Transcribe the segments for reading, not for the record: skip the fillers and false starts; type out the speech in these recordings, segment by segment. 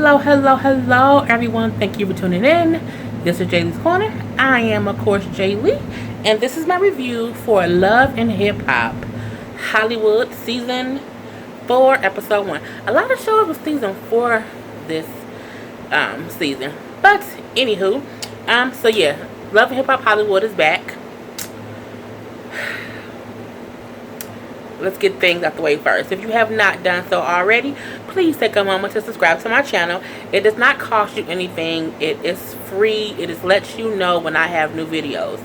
Hello, everyone. Thank you for tuning in. This is Jaylee's Corner. I am, of course, Jaylee, and this is my review for Love and Hip Hop Hollywood Season 4, Episode 1. A lot of shows with Season 4 this season. But, anywho, so yeah, Love and Hip Hop Hollywood is back. Let's get things out the way first. If you have not done so already, please take a moment to subscribe to my channel. It does not cost you anything. It is free. It just lets you know when I have new videos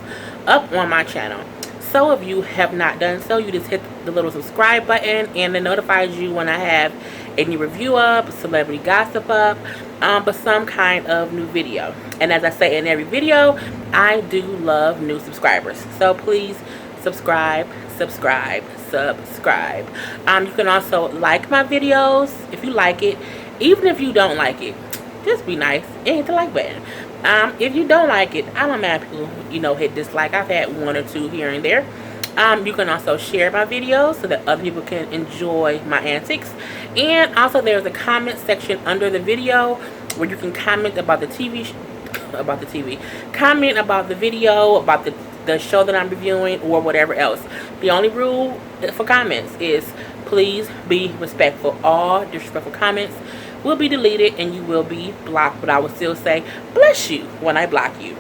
up on my channel. So if you have not done so, you just hit the little subscribe button and it notifies you when I have a new review up, celebrity gossip up, but some kind of new video. And as I say in every video, I do love new subscribers. So please subscribe. You can also like my videos if you like it. Even if you don't like it, just be nice and hit the like button. If you don't like it, I don't mind people hit dislike. I've had one or two here and there. You can also share my videos so that other people can enjoy my antics. And also there's a comment section under the video where you can comment about the TV, comment about the video, about the show that I'm reviewing, or whatever else. The only rule for comments is please be respectful. All disrespectful comments will be deleted and you will be blocked, but I will still say bless you when I block you.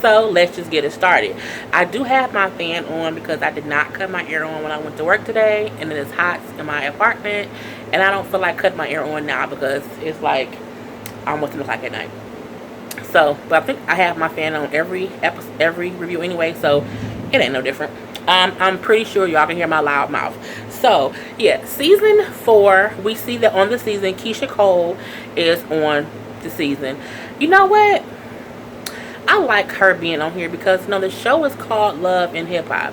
So let's just get it started. I do have my fan on because I did not cut my ear on when I went to work today, and it is hot in my apartment, and I don't feel like cutting my ear on now because it's like almost 10 o'clock at night. So, but I think I have my fan on every review anyway, so it ain't no different. I'm pretty sure y'all can hear my loud mouth. So, yeah, season 4, we see that on the season, Keisha Cole is on the season. You know what? I like her being on here because, the show is called Love and Hip Hop.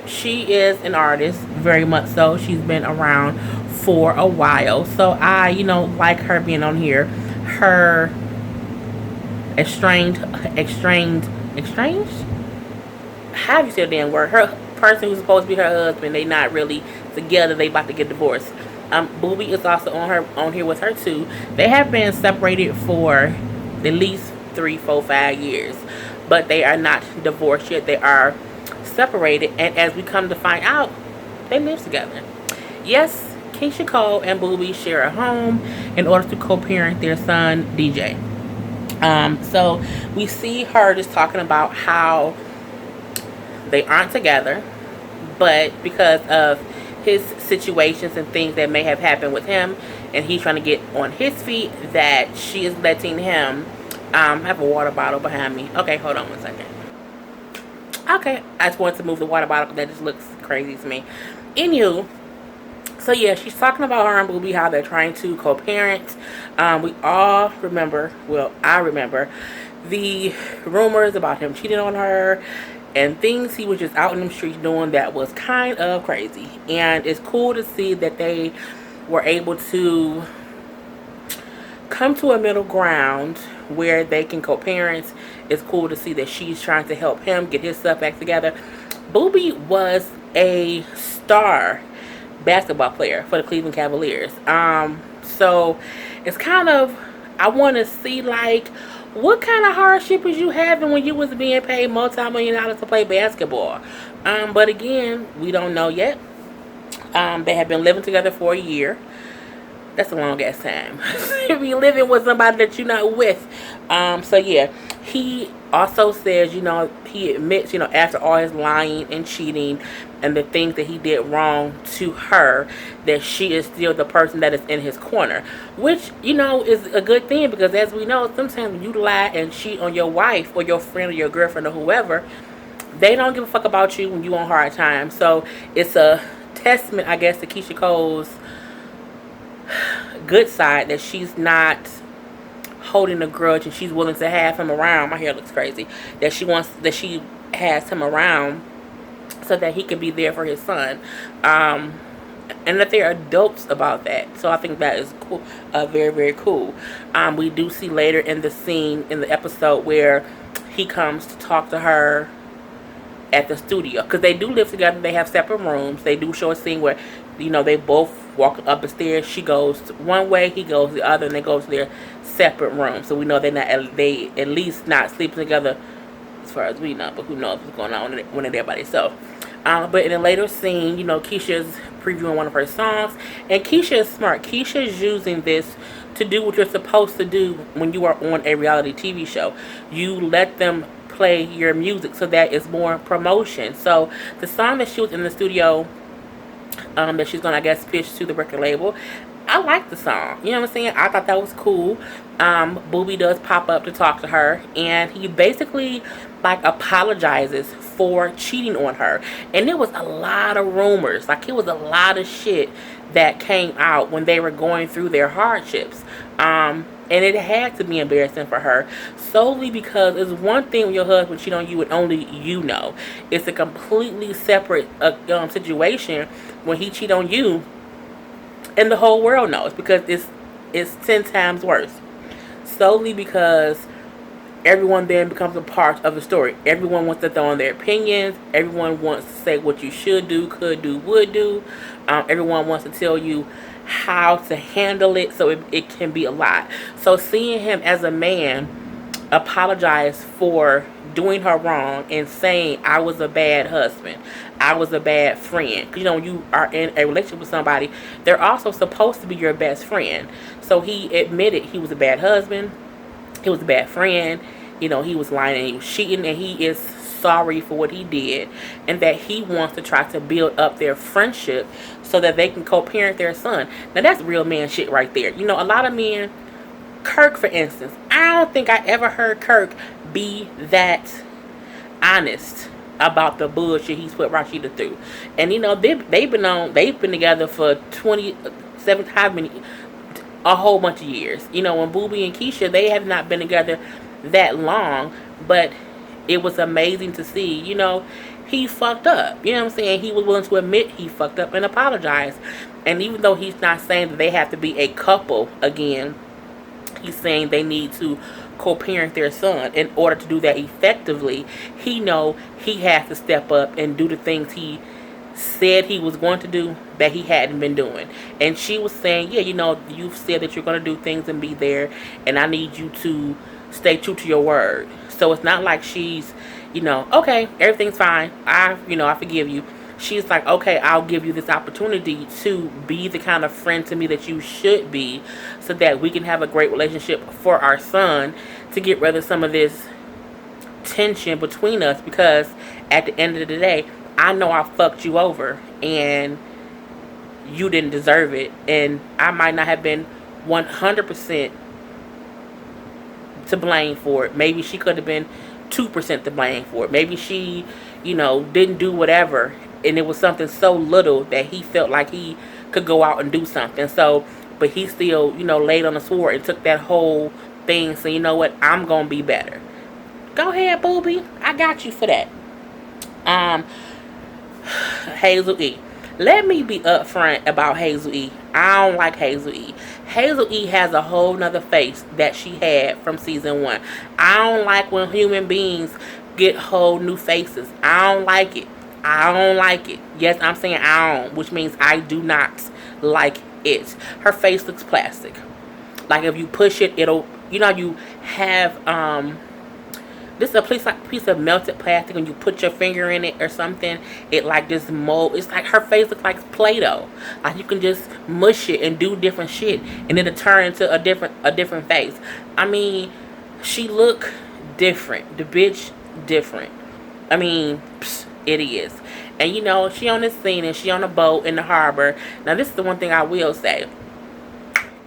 She is an artist, very much so. She's been around for a while. So, I, like her being on here. Her estranged, how do you say the damn word? Her person who's supposed to be her husband, they not really together, they about to get divorced. Booby is also on here with her too. They have been separated for at least 3, 4, 5 years, but they are not divorced yet. They are separated, and as we come to find out, they live together. Yes, Keisha Cole and Booby share a home in order to co-parent their son DJ. So we see her just talking about how they aren't together, but because of his situations and things that may have happened with him, and he's trying to get on his feet, that she is letting him, I have a water bottle behind me. Okay, hold on one second. Okay, I just wanted to move the water bottle, that just looks crazy to me. Anywho, so yeah, she's talking about her and Booby, how they're trying to co-parent. We all remember, well, I remember the rumors about him cheating on her and things he was just out in the streets doing that was kind of crazy. And it's cool to see that they were able to come to a middle ground where they can co-parent. It's cool to see that she's trying to help him get his stuff back together. Booby was a star basketball player for the Cleveland Cavaliers. So it's kind of, I want to see like what kind of hardship was you having when you was being paid multi-million dollars to play basketball. But again, we don't know yet. They have been living together for a year. That's a long ass time. If you're living with somebody that you're not with. So yeah, he also says, he admits, after all his lying and cheating and the things that he did wrong to her, that she is still the person that is in his corner. Which, is a good thing, because as we know, sometimes when you lie and cheat on your wife or your friend or your girlfriend or whoever, they don't give a fuck about you when you on hard times. So it's a testament, I guess, to Keisha Cole's good side, that she's not holding a grudge and she's willing to have him around. My hair looks crazy. That she has him around so that he can be there for his son, and that they're adults about that. So I think that is cool, very, very cool. We do see later in the scene in the episode where he comes to talk to her at the studio, because they do live together. They have separate rooms. They do show a scene where they both walking up the stairs. She goes one way, he goes the other, and they go to their separate rooms. So we know they at least not sleeping together, as far as we know. But who knows what's going on when they're by themselves. But in a later scene, Keisha's previewing one of her songs, and Keisha is smart. Keisha is using this to do what you're supposed to do when you are on a reality TV show. You let them play your music, so that is more promotion. So the song that she was in the studio, that she's gonna, I guess, pitch to the record label, I like the song. You know what I'm saying? I thought that was cool. Booby does pop up to talk to her, and he basically like apologizes for cheating on her. And there was a lot of rumors, like it was a lot of shit that came out when they were going through their hardships. And it had to be embarrassing for her, solely because it's one thing when your husband cheat on you and only you know. It's a completely separate situation when he cheat on you and the whole world knows, because it's 10 times worse. Solely because everyone then becomes a part of the story. Everyone wants to throw in their opinions. Everyone wants to say what you should do, could do, would do. Everyone wants to tell you how to handle it, so it can be a lot. So seeing him as a man apologize for doing her wrong and saying, I was a bad husband, I was a bad friend. Because when you are in a relationship with somebody, they're also supposed to be your best friend. So he admitted he was a bad husband, he was a bad friend, he was lying and he was cheating, and he is sorry for what he did, and that he wants to try to build up their friendship so that they can co-parent their son. Now that's real man shit right there. A lot of men, Kirk for instance, I don't think I ever heard Kirk be that honest about the bullshit he's put Rashida through. And they've been together for 27, how many, a whole bunch of years. When Booby and Keisha, they have not been together that long, but it was amazing to see, he fucked up. You know what I'm saying? He was willing to admit he fucked up and apologize. And even though he's not saying that they have to be a couple again, he's saying they need to co-parent their son. In order to do that effectively, he has to step up and do the things he said he was going to do that he hadn't been doing. And she was saying, yeah, you've said that you're going to do things and be there, and I need you to stay true to your word. So it's not like she's, okay, everything's fine, I forgive you. She's like, okay, I'll give you this opportunity to be the kind of friend to me that you should be, so that we can have a great relationship for our son, to get rid of some of this tension between us. Because at the end of the day, I know I fucked you over and you didn't deserve it, and I might not have been 100% to blame for it. Maybe she could have been 2% to blame for it. Maybe she, didn't do whatever, and it was something so little that he felt like he could go out and do something. So, but he still, laid on the sword and took that whole thing. So, you know what? I'm gonna be better. Go ahead, Booby. I got you for that. Hazel E. Let me be upfront about Hazel E. I don't like Hazel E. Hazel E has a whole nother face that she had from season 1. I don't like when human beings get whole new faces. I don't like it. I don't like it. Yes, I'm saying I don't, which means I do not like it. Her face looks plastic. Like if you push it, it'll, you have, this is a piece of melted plastic, and you put your finger in it or something, it like this mold. It's like her face looks like Play-Doh. Like you can just mush it and do different shit, and then it turn into a different face. I mean, she look different. The bitch different. I mean, it is. And she on this scene, and she on a boat in the harbor. Now this is the one thing I will say.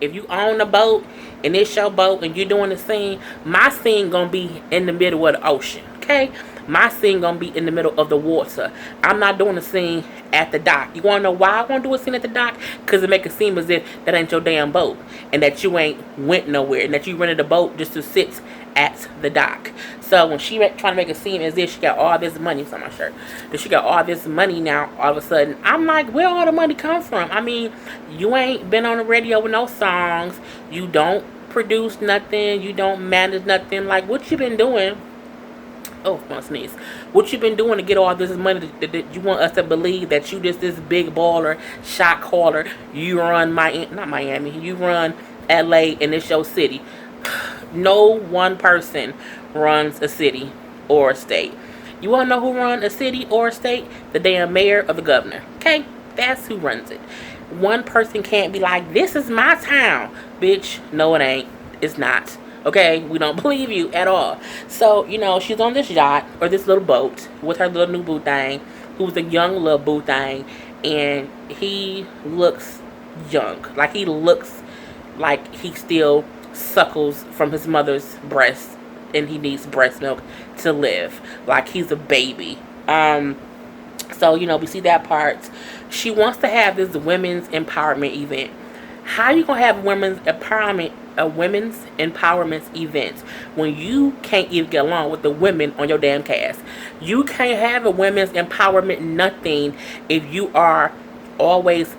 If you own a boat and it's your boat and you're doing the scene, my scene gonna be in the middle of the ocean, okay? My scene gonna be in the middle of the water. I'm not doing a scene at the dock. You wanna know why I wanna do a scene at the dock? Because it make it seem as if that ain't your damn boat, and that you ain't went nowhere, and that you rented a boat just to sit at the dock. So when she trying to make it seem as if she got all this money, it's on my shirt, that she got all this money now, all of a sudden, I'm like, where all the money come from? I mean, you ain't been on the radio with no songs, you don't produce nothing, you don't manage nothing. Like, what you been doing Oh, I'm gonna sneeze. What you been doing to get all this money that you want us to believe that you just this big baller, shot caller? You run not Miami. You run LA and it's your city. No one person runs a city or a state. You wanna know who runs a city or a state? The damn mayor or the governor. Okay, that's who runs it. One person can't be like, "This is my town," bitch. No, it ain't. It's not. Okay, we don't believe you at all. So, she's on this yacht or this little boat with her little new boo thing, who's a young little boo thing, and he looks young. Like he looks like he still suckles from his mother's breast and he needs breast milk to live. Like he's a baby. So, we see that part. She wants to have this women's empowerment event. How you gonna have a women's empowerment event when you can't even get along with the women on your damn cast? You can't have a women's empowerment nothing if you are always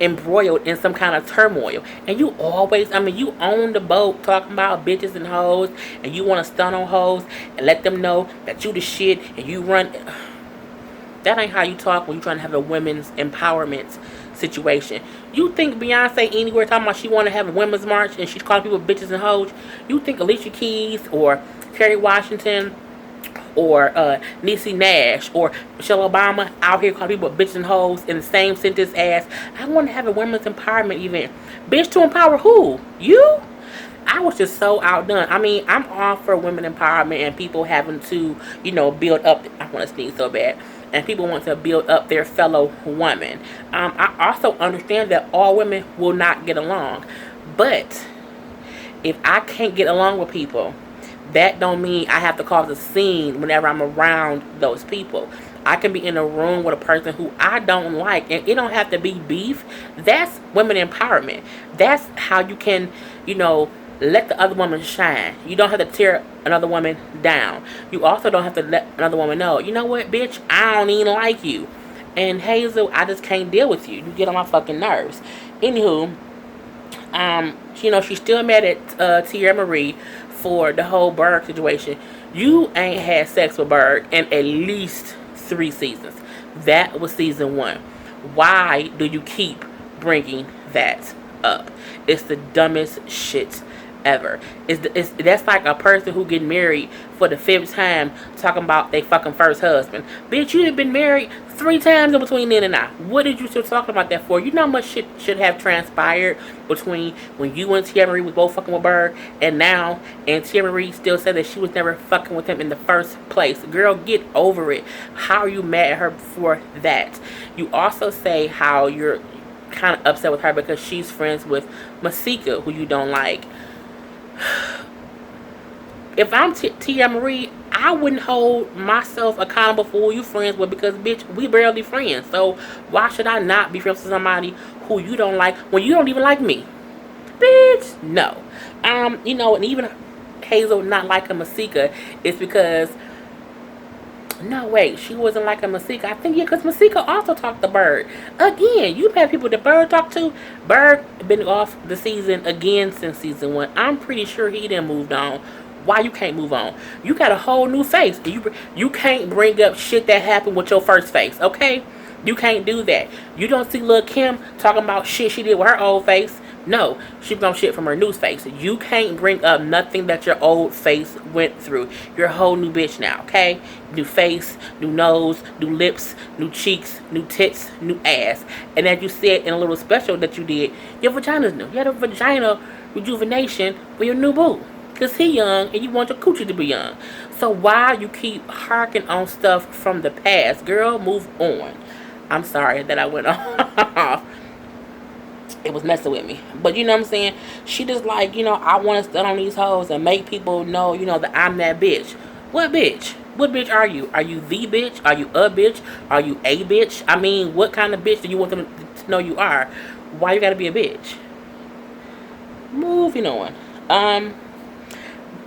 embroiled in some kind of turmoil. And you you own the boat talking about bitches and hoes, and you want to stun on hoes and let them know that you the shit and you run. That ain't how you talk when you're trying to have a women's empowerment situation. You think Beyonce anywhere talking about she want to have a women's march and she's calling people bitches and hoes? You think Alicia Keys or Terry Washington or Niecy Nash or Michelle Obama out here calling people bitches and hoes in the same sentence as, "I want to have a women's empowerment event"? Bitch, to empower who? You? I was just so outdone. I mean, I'm all for women empowerment and people having to, build up. I want to sneeze so bad. And people want to build up their fellow woman. I also understand that all women will not get along. But if I can't get along with people, that don't mean I have to cause a scene whenever I'm around those people. I can be in a room with a person who I don't like, and it don't have to be beef. That's women empowerment. That's how you can, let the other woman shine. You don't have to tear another woman down. You also don't have to let another woman know, you know what, bitch, I don't even like you. And Hazel, I just can't deal with you. You get on my fucking nerves. Anywho, she's still mad at Tia Marie for the whole Berg situation. You ain't had sex with Berg in at least 3 seasons. That was season 1. Why do you keep bringing that up? It's the dumbest shit ever. That's like a person who get married for the 5th time talking about they fucking first husband. Bitch, you have been married 3 times in between then and now. What did you still talking about that for? You know how much shit should have transpired between when you and Tia Marie was both fucking with Berg and now, and Tia Marie still said that she was never fucking with him in the first place. Girl, get over it. How are you mad at her for that? You also say how you're kind of upset with her because she's friends with Masika, who you don't like. If I'm Tia Marie, I wouldn't hold myself accountable for who you friends with because, bitch, we barely friends. So why should I not be friends with somebody who you don't like when you don't even like me? Bitch, no. And even Hazel not liking Masika is because, no, wait, she wasn't like a Masika. I think, yeah, because Masika also talked to Berg. Again, you've had people that Berg talked to. Berg been off the season again since season 1. I'm pretty sure he didn't moved on. Why you can't move on? You got a whole new face. You can't bring up shit that happened with your first face, okay? You can't do that. You don't see Lil' Kim talking about shit she did with her old face. No, she gonna shit from her new face. You can't bring up nothing that your old face went through. You're a whole new bitch now, okay? New face, new nose, new lips, new cheeks, new tits, new ass. And as you said in a little special that you did, your vagina's new. You had a vagina rejuvenation for your new boo. Because he young and you want your coochie to be young. So why you keep harking on stuff from the past? Girl, move on. I'm sorry that I went off. It was messing with me. But you know what I'm saying? She just like, I want to stand on these hoes and make people know, that I'm that bitch. What bitch? What bitch are you? Are you the bitch? Are you a bitch? Are you a bitch? I mean, what kind of bitch do you want them to know you are? Why you gotta be a bitch? Moving on.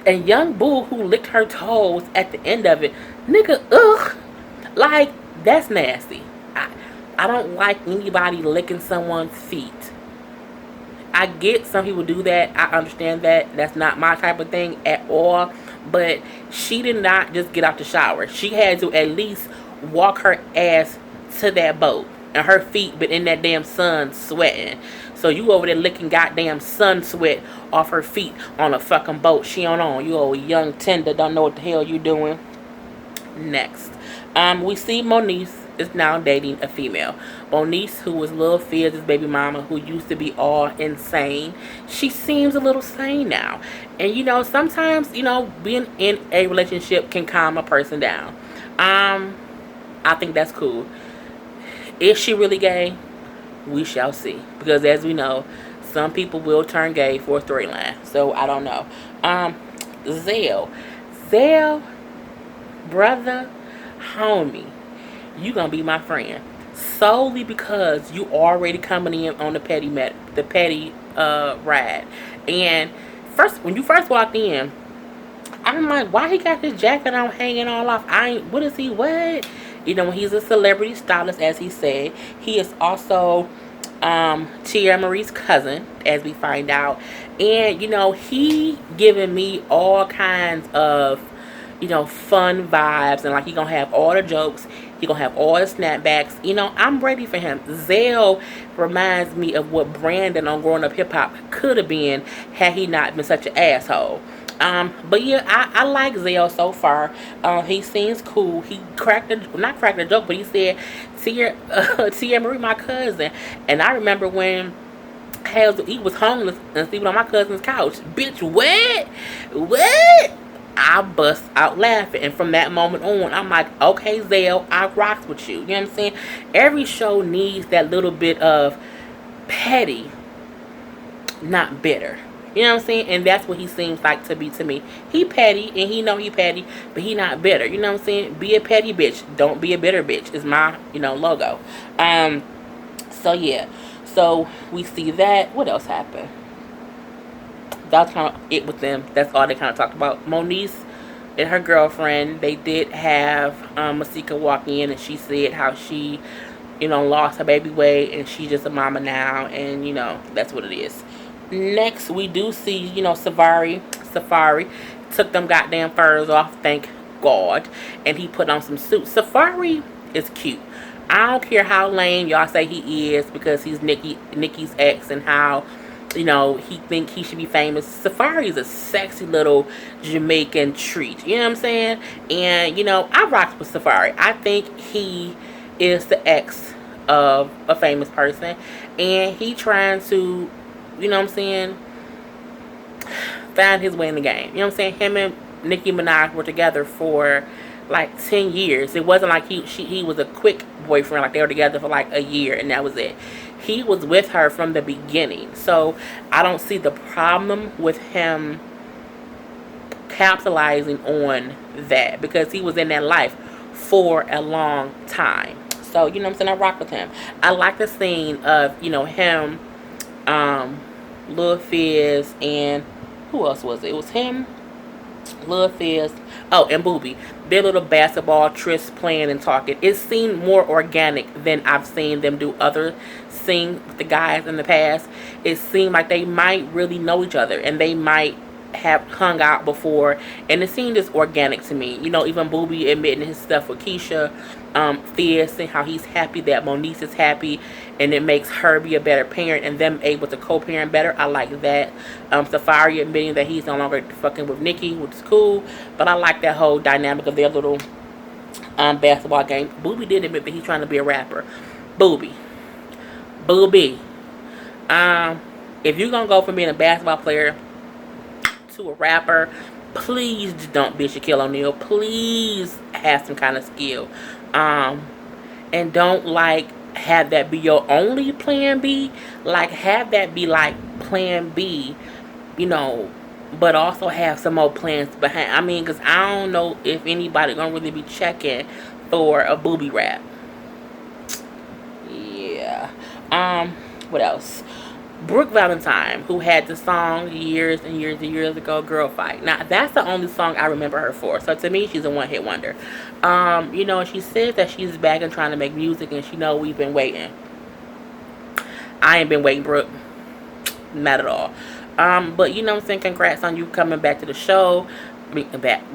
And young boo who licked her toes at the end of it. Nigga, ugh. Like, that's nasty. I don't like anybody licking someone's feet. I get some people do that. I understand that. That's not my type of thing at all. But she did not just get out the shower. She had to at least walk her ass to that boat. And her feet been in that damn sun sweating. So you over there licking goddamn sun sweat off her feet on a fucking boat she on. You old young tender, don't know what the hell you doing. Next. We see Moniece is now dating a female. Moniece, who was Lil Fiz's baby mama, who used to be all insane, she seems a little sane now. And sometimes, being in a relationship can calm a person down. I think that's cool. Is she really gay? We shall see. Because as we know, some people will turn gay for a storyline. So I don't know. Zell, brother, homie, you gonna be my friend solely because you already coming in on the petty ride. And when you first walked in, I'm like, why he got his jacket on hanging all off? What is he, what? When he's a celebrity stylist, as he said. He is also Tia Marie's cousin, as we find out. And, he giving me all kinds of, fun vibes. And, like, he gonna have all the jokes. He gonna have all the snapbacks. I'm ready for him. Zell reminds me of what Brandon on Growing Up Hip Hop could have been had he not been such an asshole. But yeah, I like Zell so far. He seems cool. He not cracked a joke, but he said, Tia Marie, my cousin. And I remember when he was homeless and sleeping on my cousin's couch. Bitch, what? What? I bust out laughing. And from that moment on, I'm like, okay, Zell, I rocks with you. You know what I'm saying? Every show needs that little bit of petty, not bitter. You know what I'm saying? And that's what he seems like to be to me. He petty, and he know he petty, but he not bitter. You know what I'm saying? Be a petty bitch. Don't be a bitter bitch is my, logo. So, yeah. So, we see that. What else happened? That's kind of it with them. That's all they kind of talked about. Moniece and her girlfriend, they did have Masika walk in, and she said how she, lost her baby weight, and she's just a mama now, and, that's what it is. Next, we do see, Safari took them goddamn furs off, thank God, and he put on some suits. Safari is cute. I don't care how lame y'all say he is because he's Nikki's ex and how, he think he should be famous. Safari is a sexy little Jamaican treat. You know what I'm saying? And, I rock with Safari. I think he is the ex of a famous person, and he trying to, find his way in the game. You know what I'm saying? Him and Nicki Minaj were together for like 10 years. It wasn't like he was a quick boyfriend. Like, they were together for like a year and that was it. He was with her from the beginning. So I don't see the problem with him capitalizing on that because he was in that life for a long time. So, you know what I'm saying? I rock with him. I like the scene of, him, Lil Fizz, and who else was it? It was him, Lil Fizz, and Booby. Their little basketball tryst playing and talking. It seemed more organic than I've seen them do other sing with the guys in the past. It seemed like they might really know each other and they might have hung out before, and it seemed just organic to me. Even Booby admitting his stuff with Keisha, Fizz saying how he's happy that Moniece is happy and it makes her be a better parent and them able to co-parent better. I like that. Safari admitting that he's no longer fucking with Nikki, which is cool, but I like that whole dynamic of their little basketball game. Booby did admit that he's trying to be a rapper. Booby, if you're gonna go from being a basketball player to a rapper, please don't be Shaquille O'Neal. Please have some kind of skill. And don't have that be your only plan B. Have that be plan B, but also have some more plans behind. Because I don't know if anybody gonna really be checking for a Booby rap. Yeah. What else? Brooke Valentine, who had the song years and years and years ago, Girl Fight. Now, that's the only song I remember her for. So, to me, she's a one-hit wonder. She said that she's back and trying to make music, and she know we've been waiting. I ain't been waiting, Brooke. Not at all. But, I'm saying, congrats on you coming back to the show.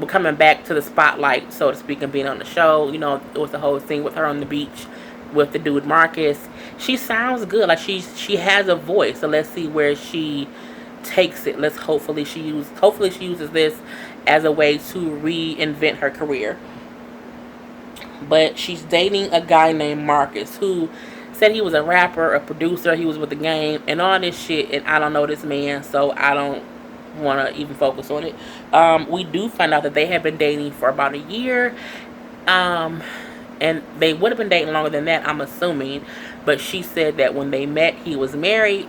coming back to the spotlight, so to speak, and being on the show. It was the whole thing with her on the beach with the dude Marcus. She sounds good. Like she has a voice. So let's see where she takes it. Hopefully she uses this as a way to reinvent her career. But she's dating a guy named Marcus who said he was a rapper, a producer, he was with the game, and all this shit. And I don't know this man, so I don't want to even focus on it. We do find out that they have been dating for about a year. And they would have been dating longer than that, I'm assuming. But she said that when they met, he was married.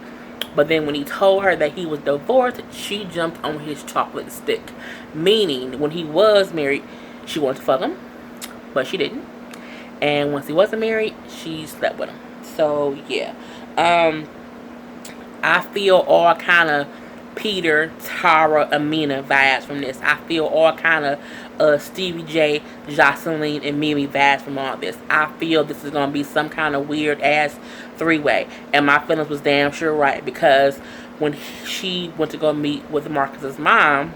But then when he told her that he was divorced, she jumped on his chocolate stick. Meaning, when he was married, she wanted to fuck him, but she didn't. And once he wasn't married, she slept with him. So, yeah. I feel all kind of Peter, Tara, Amina vibes from this. I feel all kind of Stevie J, Jocelyn, and Mimi vibes from all this. I feel this is going to be some kind of weird ass three-way. And my feelings was damn sure right, because when she went to go meet with Marcus' mom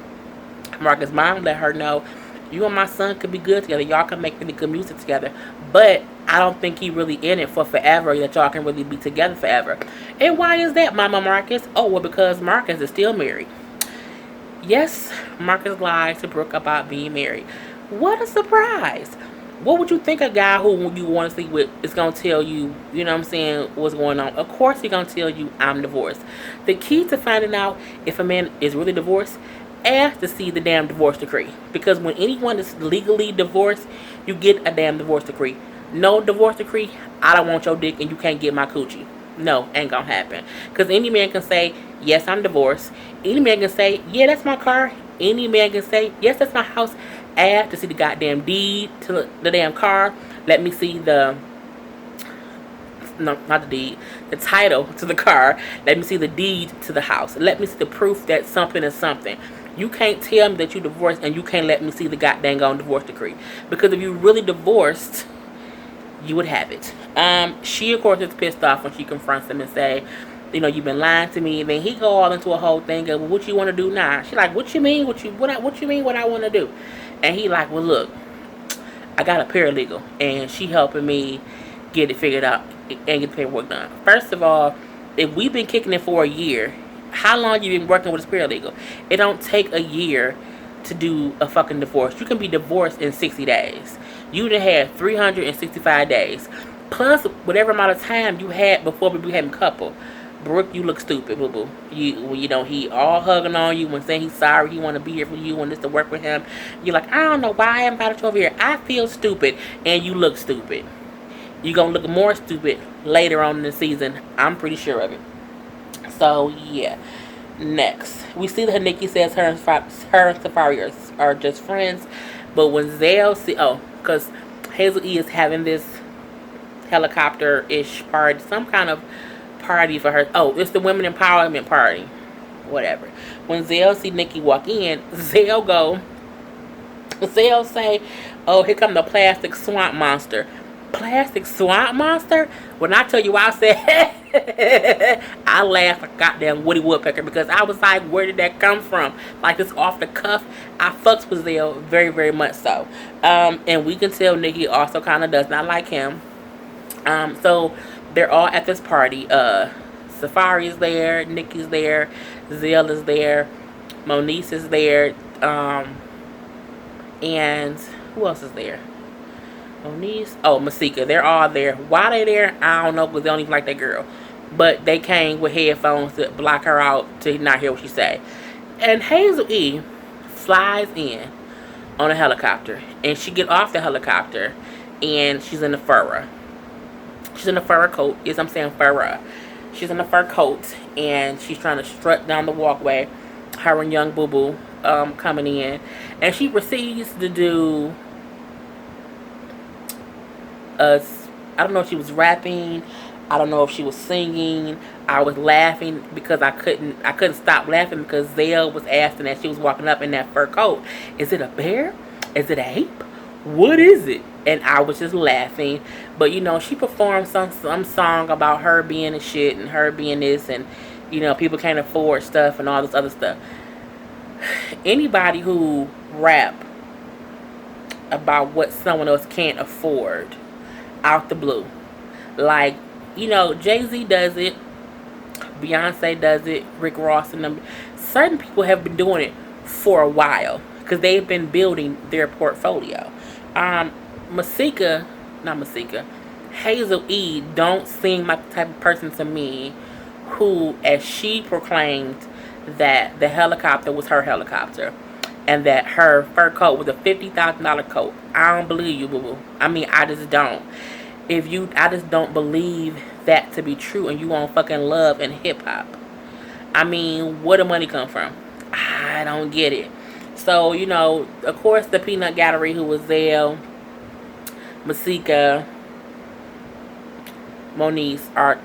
let her know, you and my son could be good together. Y'all can make really good music together. But I don't think he really in it for forever, that y'all can really be together forever. And why is that, Mama Marcus? Oh, well, because Marcus is still married. Yes, Marcus lied to Brooke about being married. What a surprise. What would you think a guy who you want to sleep with is going to tell you, you know what I'm saying, what's going on? Of course he's going to tell you, I'm divorced. The key to finding out if a man is really divorced, ask to see the damn divorce decree. Because when anyone is legally divorced, you get a damn divorce decree. No divorce decree, I don't want your dick and you can't get my coochie. No, ain't gonna happen. Because any man can say, yes, I'm divorced. Any man can say, yeah, that's my car. Any man can say, yes, that's my house. Ask to see the goddamn deed to the damn car. Let me see the, no, not the deed, the title to the car. Let me see the deed to the house. Let me see the proof that something is something. You can't tell me that you divorced and you can't let me see the goddamn divorce decree. Because if you really divorced, you would have it. She, of course, is pissed off when she confronts him and say, you've been lying to me. And then he go all into a whole thing of, well, what you want to do now? She like, what you mean? What you mean what I want to do? And he like, well, look, I got a paralegal and she helping me get it figured out and get the paperwork done. First of all, if we've been kicking it for a year, how long you been working with this paralegal? It don't take a year to do a fucking divorce. You can be divorced in 60 days. You done had 365 days. Plus whatever amount of time you had before we became a couple. Brooke, you look stupid, boo-boo. He all hugging on you and saying he's sorry, he want to be here for you and just to work with him. You're like, I don't know why I invited you over here. I feel stupid. And you look stupid. You're going to look more stupid later on in the season. I'm pretty sure of it. So, yeah. Next, we see that Nikki says her and Safari are just friends. But when Zale because Hazel E is having this helicopter-ish party, some kind of party for her. Oh, it's the women empowerment party. Whatever. When Zale see Nikki walk in, Zale say, oh, here come the plastic swamp monster. Plastic swamp monster? When I tell you why I said I laughed like goddamn Woody Woodpecker, because I was like, where did that come from? Like, it's off the cuff. I fucks with Zale very, very much so. And we can tell Nikki also kind of does not like him. So they're all at this party. Safari's there, Nikki's there, Zale is there, Moniece is there, and who else is there? Moniece. Oh, Masika. They're all there. Why they there, I don't know, because they don't even like that girl. But they came with headphones to block her out to not hear what she say. And Hazel E flies in on a helicopter. And she get off the helicopter and she's in the furrow. She's in a fur coat. Yes, I'm saying furrow. She's in a fur coat and she's trying to strut down the walkway. Her and young Boo Boo coming in. And she proceeds to do I don't know if she was rapping. I don't know if she was singing. I was laughing because I couldn't stop laughing because Zale was asking as she was walking up in that fur coat, is it a bear? Is it an ape? What is it? And I was just laughing. But she performed some song about her being a shit and her being this, and people can't afford stuff and all this other stuff. Anybody who rap about what someone else can't afford out the blue, like, Jay-Z does it, Beyonce does it, Rick Ross and them. Certain people have been doing it for a while because they've been building their portfolio. Um, Masika, not Masika, Hazel E don't seem like the type of person to me who, as she proclaimed that the helicopter was her helicopter and that her fur coat was a $50,000 coat. I don't believe you, boo boo. I mean, I just don't. I just don't believe that to be true, and you want fucking love and hip hop. I mean, where the money come from? I don't get it. So, of course, the peanut gallery who was there, Masika, Moniece are,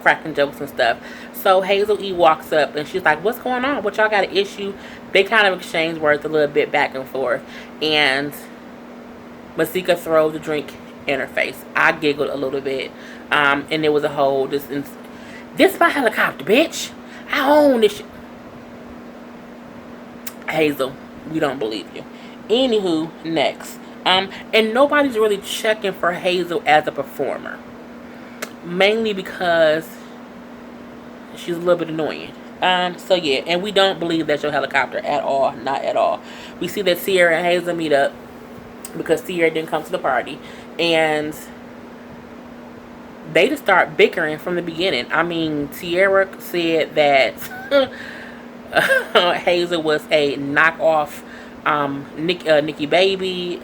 cracking jokes and stuff. So Hazel E walks up and she's like, "What's going on? What y'all got an issue?" They kind of exchange words a little bit back and forth. And Masika throws the drink in her face. I giggled a little bit. And there was a whole, this my helicopter, bitch. I own this shit. Hazel, we don't believe you. Anywho, next. And nobody's really checking for Hazel as a performer. Mainly because she's a little bit annoying. So yeah, and we don't believe that's your helicopter at all. Not at all. We see that Sierra and Hazel meet up because Sierra didn't come to the party. And they just start bickering from the beginning. I mean, Sierra said that Hazel was a knockoff Nikki Baby.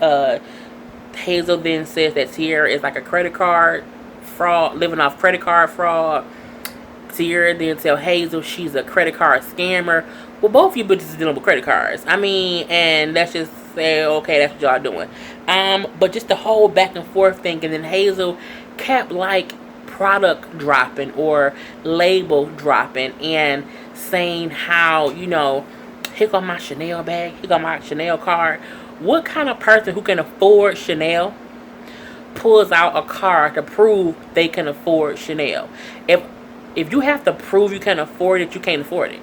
Hazel then says that Sierra is like a credit card fraud, living off credit card fraud. Sierra then tell Hazel she's a credit card scammer. Well, both of you bitches is dealing with credit cards. I mean, and let's just say, okay, that's what y'all doing. But just the whole back and forth thing, and then Hazel kept like product dropping or label dropping and saying how, here go my Chanel bag, here go my Chanel card. What kind of person who can afford Chanel pulls out a card to prove they can afford Chanel? If you have to prove you can afford it, you can't afford it.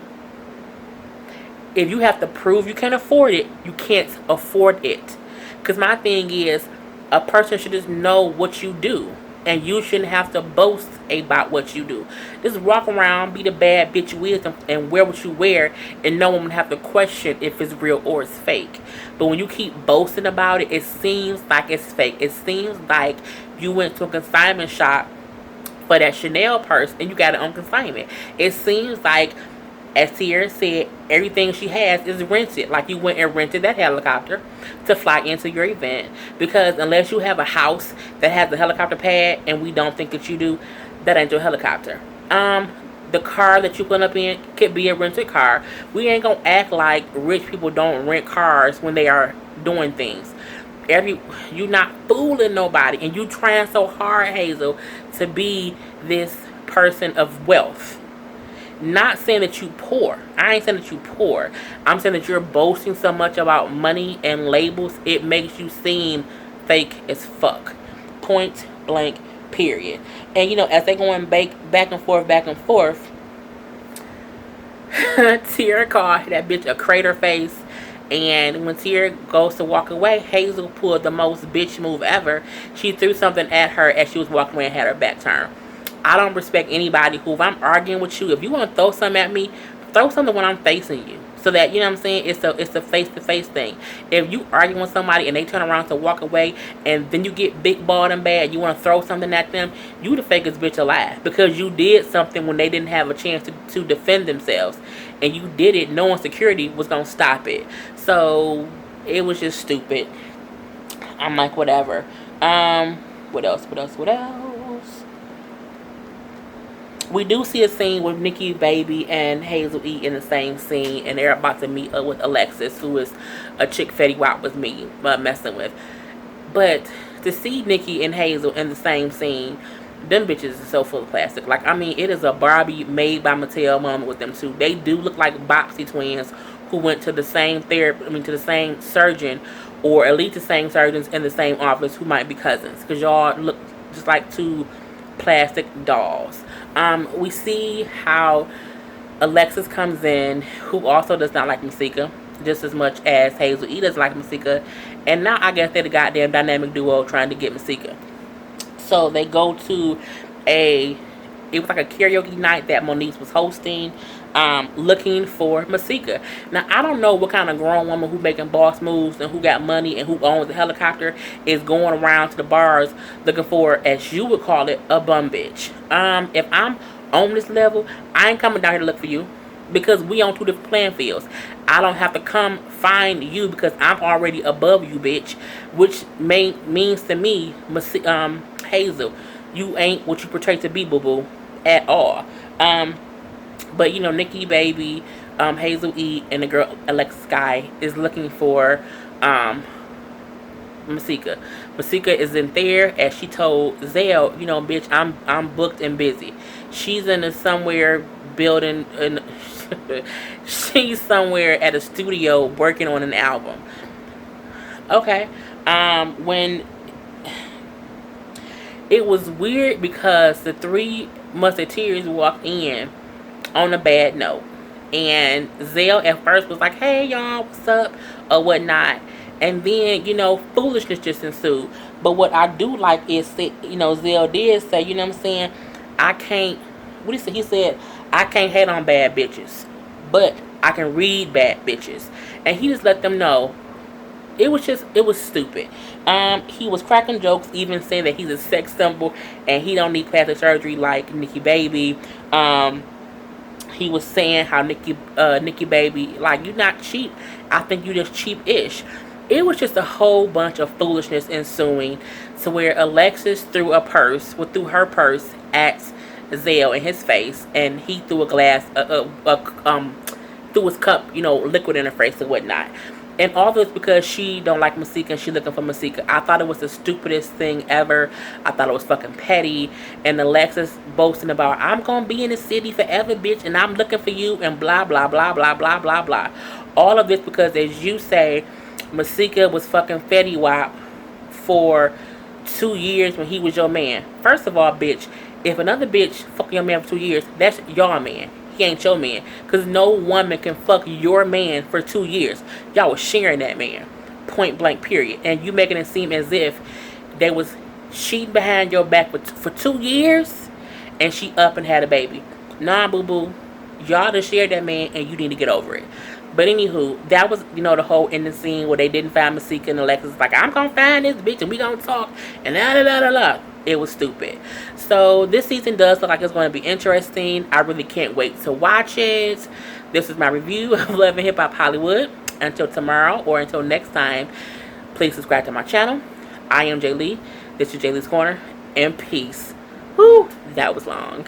If you have to prove you can afford it, you can't afford it. Because my thing is, a person should just know what you do. And you shouldn't have to boast about what you do. Just walk around, be the bad bitch you is, and wear what you wear, and no one would have to question if it's real or it's fake. But when you keep boasting about it, it seems like it's fake. It seems like you went to a consignment shop for that Chanel purse and you got it on consignment. It seems like, as Sierra said, everything she has is rented. Like you went and rented that helicopter to fly into your event. Because unless you have a house that has a helicopter pad, and we don't think that you do, that ain't your helicopter. The car that you put up in could be a rented car. We ain't gonna act like rich people don't rent cars when they are doing things. You not fooling nobody, and you trying so hard, Hazel, to be this person of wealth. Not saying that you poor. I ain't saying that you poor. I'm saying that you're boasting so much about money and labels, it makes you seem fake as fuck. Point blank, period. And as they going back and forth, Tierra called that bitch a crater face. And when Tierra goes to walk away, Hazel pulled the most bitch move ever. She threw something at her as she was walking away and had her back turned. I don't respect anybody who, if I'm arguing with you, if you want to throw something at me, throw something when I'm facing you. So that, what I'm saying, it's a face-to-face thing. If you arguing with somebody and they turn around to walk away and then you get big balled and bad, you want to throw something at them, you the fakest bitch alive. Because you did something when they didn't have a chance to defend themselves. And you did it knowing security was going to stop it. So, it was just stupid. I'm like, whatever. What else? We do see a scene with Nikki Baby and Hazel E in the same scene, and they're about to meet up with Alexis, who is a chick Fetty Wap was messing with. But to see Nikki and Hazel in the same scene, them bitches is so full of plastic. Like, I mean, it is a Barbie made by Mattel moment with them two. They do look like Bopsy twins who went to the same to the same surgeon, or at least the same surgeons in the same office who might be cousins, because y'all look just like two plastic dolls. We see how Alexis comes in, who also does not like Masika. just as much as Hazel E doesn't like Masika. And now I guess they're the goddamn dynamic duo trying to get Masika. So they go to a, it was like a karaoke night that Monique was hosting, looking for Masika. Now I don't know what kind of grown woman who making boss moves and who got money and who owns a helicopter is going around to the bars looking for, as you would call it, a bum bitch. If I'm on this level, I ain't coming down here to look for you, because we on two different playing fields. I don't have to come find you because I'm already above you, bitch. Which means to me, Hazel, you ain't what you portray to be, boo boo, at all. But you know, Nikki Baby, Hazel E, and the girl Alexis Sky is looking for Masika. Masika is in there, as she told Zell, you know, bitch, I'm booked and busy. She's in a somewhere building, and she's somewhere at a studio working on an album. Okay. When it was weird because the three musketeers walked in on a bad note. And Zell at first was like, hey y'all, what's up? Or whatnot. And then, you know, foolishness just ensued. But what I do like is, you know, Zell did say, you know what I'm saying? I can't, what he said? He said, I can't hate on bad bitches, but I can read bad bitches. And he just let them know it was stupid. He was cracking jokes, even saying that he's a sex symbol and he don't need plastic surgery like Nikki Baby. He was saying how Nikki Baby, like, you're not cheap. I think you just cheap-ish. It was just a whole bunch of foolishness ensuing, to where Alexis threw her purse at Zell in his face, and he threw a glass, threw his cup, you know, liquid in her face and whatnot. And all this because she don't like Masika and she looking for Masika. I thought it was the stupidest thing ever. I thought it was fucking petty. And Alexis boasting about, I'm gonna be in the city forever, bitch, and I'm looking for you, and blah blah blah blah blah blah blah. All of this because, as you say, Masika was fucking Fetty Wap for 2 years when he was your man. First of all, bitch, if another bitch fuck your man for 2 years, that's your man. He ain't your man. Because no woman can fuck your man for 2 years. Y'all was sharing that man. Point blank, period. And you making it seem as if they was cheating behind your back for 2 years and she up and had a baby. Nah, boo-boo. Y'all just shared that man and you need to get over it. But anywho, that was, you know, the whole ending scene where they didn't find Masika, and Alexis was like, I'm gonna find this bitch and we gonna talk, and la la la la la. It was stupid. So this season does look like it's going to be interesting. I really can't wait to watch it. This is my review of Love and Hip Hop Hollywood. Until tomorrow or until next time, please subscribe to my channel. I am Jay Lee. This is Jay Lee's Corner. And peace. Whew, that was long.